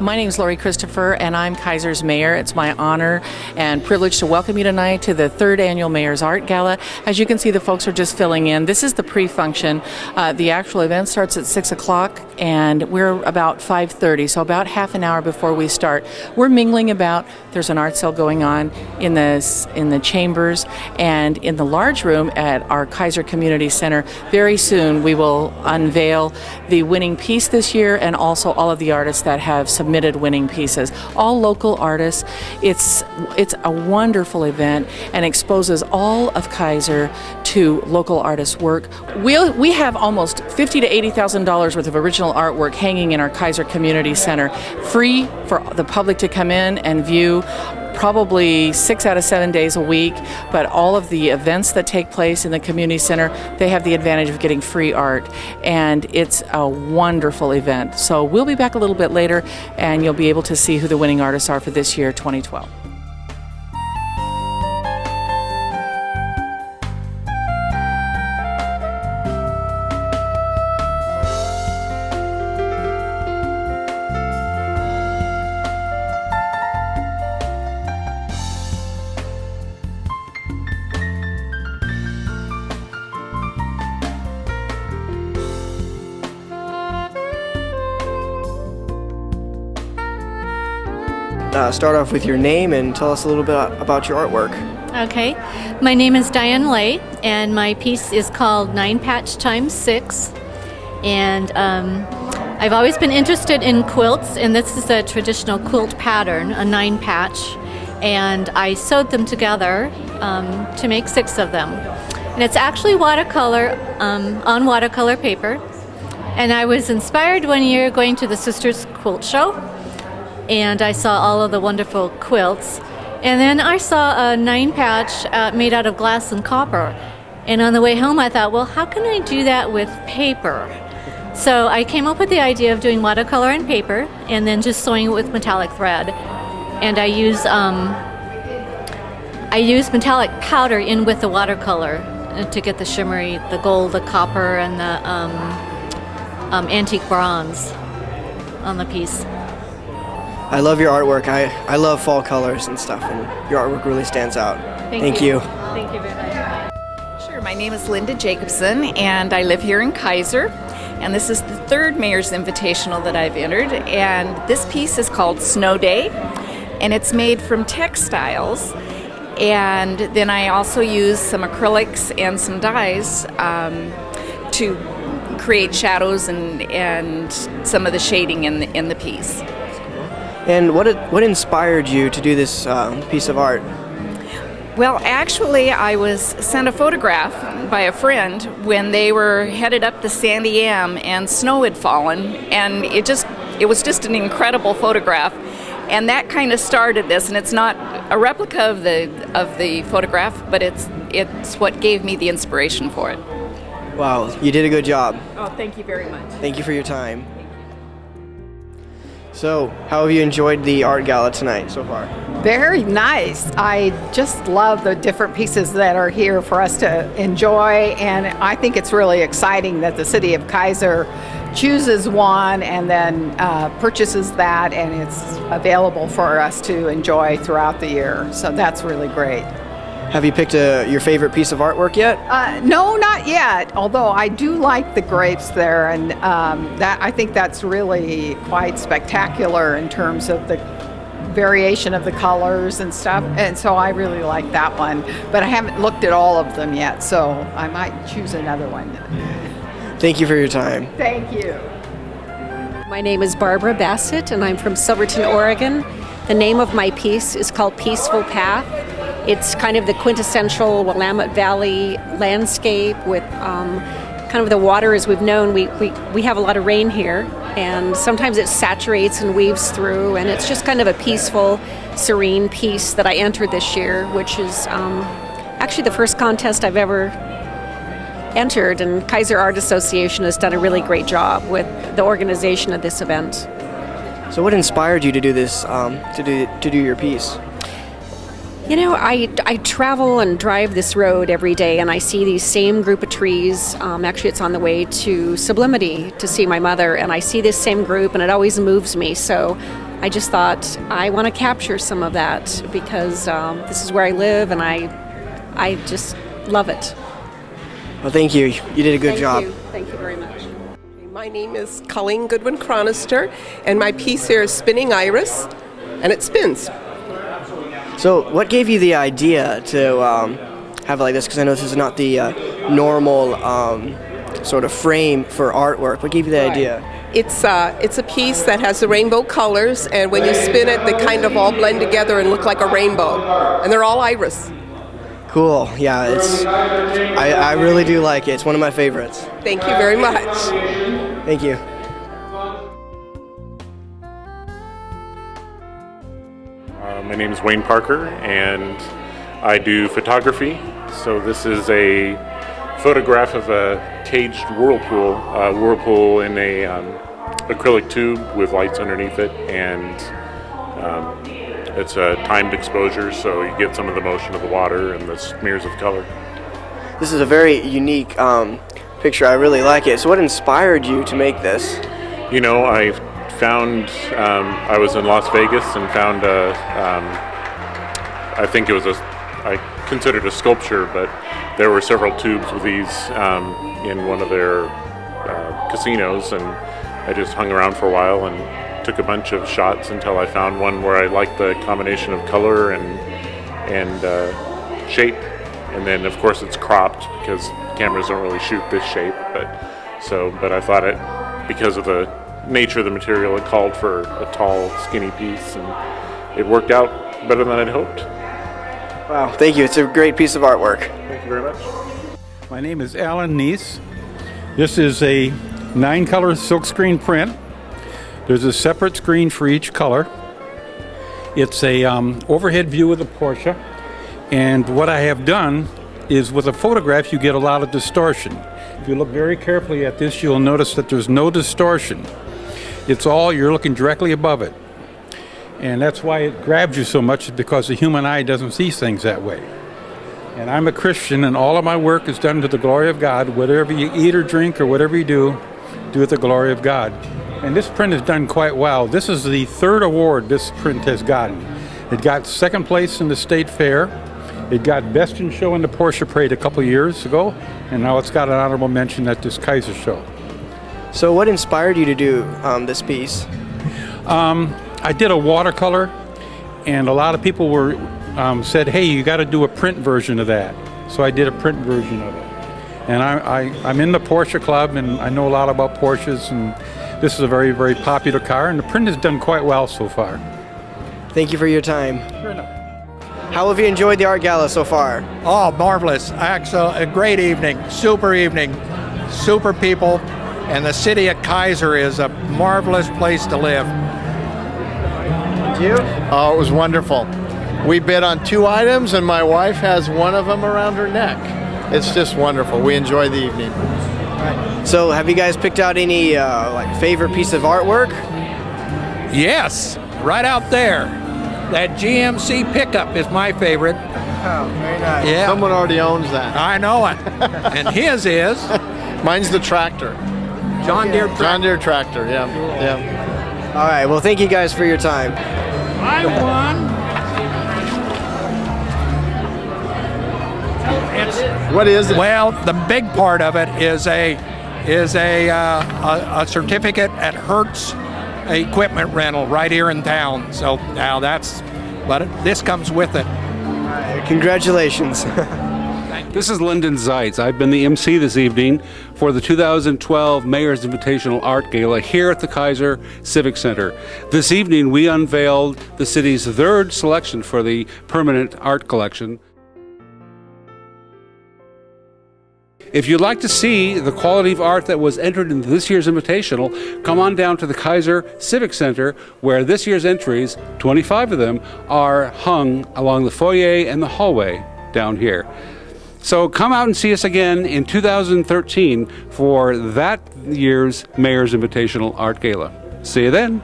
My name is Lori Christopher, and I'm Keizer's mayor. It's my honor and privilege to welcome you tonight to the 3rd annual Mayor's Art Gala. As you can see, the folks are just filling in. This is the pre-function. The actual event starts at 6 o'clock, and we're about 5:30, so about half an hour before we start. We're mingling about. There's an art sale going on in the chambers and in the large room at our Keizer Community Center. Very soon, we will unveil the winning piece this year and also all of the artists that have submitted winning pieces. All local artists. It's a wonderful event and exposes all of Keizer to local artists' work. We have almost $50,000 to $80,000 worth of original artwork hanging in our Keizer Community Center, free for the public to come in and view. Probably 6 out of 7 days a week, but all of the events that take place in the community center, they have the advantage of getting free art, and it's a wonderful event. So we'll be back a little bit later, and you'll be able to see who the winning artists are for this year, 2012. Start off with your name and tell us a little bit about your artwork. Okay, my name is Diane Lay, and my piece is called 9 Patch Times 6. And I've always been interested in quilts, and this is a traditional quilt pattern, a 9 patch. And I sewed them together to make 6 of them. And it's actually watercolor on watercolor paper. And I was inspired one year going to the Sisters Quilt Show, and I saw all of the wonderful quilts. And then I saw a 9 patch made out of glass and copper. And on the way home I thought, well, how can I do that with paper? So I came up with the idea of doing watercolor and paper and then just sewing it with metallic thread. And I use metallic powder in with the watercolor to get the shimmery, the gold, the copper, and the antique bronze on the piece. I love your artwork. I love fall colors and stuff, and your artwork really stands out. Thank you. Thank you very much. Sure, my name is Linda Jacobson, and I live here in Keizer, and this is the 3rd Mayor's Invitational that I've entered, and this piece is called Snow Day, and it's made from textiles, and then I also use some acrylics and some dyes to create shadows and some of the shading in the piece. And what inspired you to do this piece of art? Well, actually, I was sent a photograph by a friend when they were headed up the Sandy Am and snow had fallen, and it was just an incredible photograph, and that kind of started this. And it's not a replica of the photograph, but it's what gave me the inspiration for it. Wow, you did a good job. Oh, thank you very much. Thank you for your time. So, how have you enjoyed the art gala tonight so far? Very nice. I just love the different pieces that are here for us to enjoy, and I think it's really exciting that the city of Keizer chooses one and then purchases that, and it's available for us to enjoy throughout the year. So that's really great. Have you picked your favorite piece of artwork yet? No, not yet, although I do like the grapes there, and that I think that's really quite spectacular in terms of the variation of the colors and stuff, and so I really like that one, but I haven't looked at all of them yet, so I might choose another one. Thank you for your time. Thank you. My name is Barbara Bassett, and I'm from Silverton, Oregon. The name of my piece is called Peaceful Path. It's kind of the quintessential Willamette Valley landscape with kind of the water as we've known. We have a lot of rain here, and sometimes it saturates and weaves through, and it's just kind of a peaceful, serene piece that I entered this year, which is actually the first contest I've ever entered, and Keizer Art Association has done a really great job with the organization of this event. So what inspired you to do this, to do your piece? You know, I travel and drive this road every day, and I see these same group of trees. Actually, it's on the way to Sublimity to see my mother, and I see this same group, and it always moves me. So I just thought I want to capture some of that because this is where I live and I just love it. Well, thank you. You did a good job. Thank you very much. My name is Colleen Goodwin-Chronister, and my piece here is Spinning Iris, and it spins. So, what gave you the idea to have it like this? Because I know this is not the normal sort of frame for artwork. What gave you the idea? It's a piece that has the rainbow colors, and when you spin it, they kind of all blend together and look like a rainbow, and they're all iris. Cool. Yeah, I really do like it. It's one of my favorites. Thank you very much. Thank you. My name is Wayne Parker, and I do photography. So this is a photograph of a caged whirlpool in a acrylic tube with lights underneath it, and it's a timed exposure, so you get some of the motion of the water and the smears of color. This is a very unique picture. I really like it. So what inspired you to make this? You know, I found, I was in Las Vegas and found I think it was I considered a sculpture, but there were several tubes with these in one of their casinos, and I just hung around for a while and took a bunch of shots until I found one where I liked the combination of color and shape. And then of course it's cropped because cameras don't really shoot this shape, but I thought because of the nature of the material, it called for a tall, skinny piece, and it worked out better than I'd hoped. Wow, thank you. It's a great piece of artwork. Thank you very much. My name is Alan Neese. This is a 9-color silkscreen print. There's a separate screen for each color. It's a overhead view of the Porsche. And what I have done is with a photograph you get a lot of distortion. If you look very carefully at this, you'll notice that there's no distortion. It's all, you're looking directly above it. And that's why it grabs you so much, because the human eye doesn't see things that way. And I'm a Christian, and all of my work is done to the glory of God. Whatever you eat or drink or whatever you do it to the glory of God. And this print is done quite well. This is the 3rd award this print has gotten. It got 2nd place in the State Fair. It got Best in Show in the Porsche Parade a couple years ago, and now it's got an honorable mention at this Kaiser show. So what inspired you to do this piece? I did a watercolor, and a lot of people said, hey, you got to do a print version of that. So I did a print version of it. And I'm in the Porsche Club, and I know a lot about Porsches, and this is a very, very popular car, and the print has done quite well so far. Thank you for your time. Sure enough. How have you enjoyed the art gala so far? Oh, marvelous. Actually, a great evening, super people, and the city of Keizer is a marvelous place to live. You? Oh, it was wonderful. We bid on 2 items, and my wife has one of them around her neck. It's just wonderful. We enjoyed the evening. So have you guys picked out any favorite piece of artwork? Yes, right out there. That GMC pickup is my favorite. Oh, very nice. Yeah, Someone already owns that. I know it. And his is Mine's the tractor. John Deere tractor. John Deere tractor, yeah. All right, well, thank you guys for your time. I won. What is it? Well, the big part of it is a certificate at Hertz equipment rental right here in town. So now this comes with it. Congratulations. This is Lyndon Zeitz. I've been the MC this evening for the 2012 Mayor's Invitational Art Gala here at the Keizer Civic Center. This evening we unveiled the city's 3rd selection for the permanent art collection. If you'd like to see the quality of art that was entered into this year's Invitational, come on down to the Keizer Civic Center, where this year's entries, 25 of them, are hung along the foyer and the hallway down here. So come out and see us again in 2013 for that year's Mayor's Invitational Art Gala. See you then.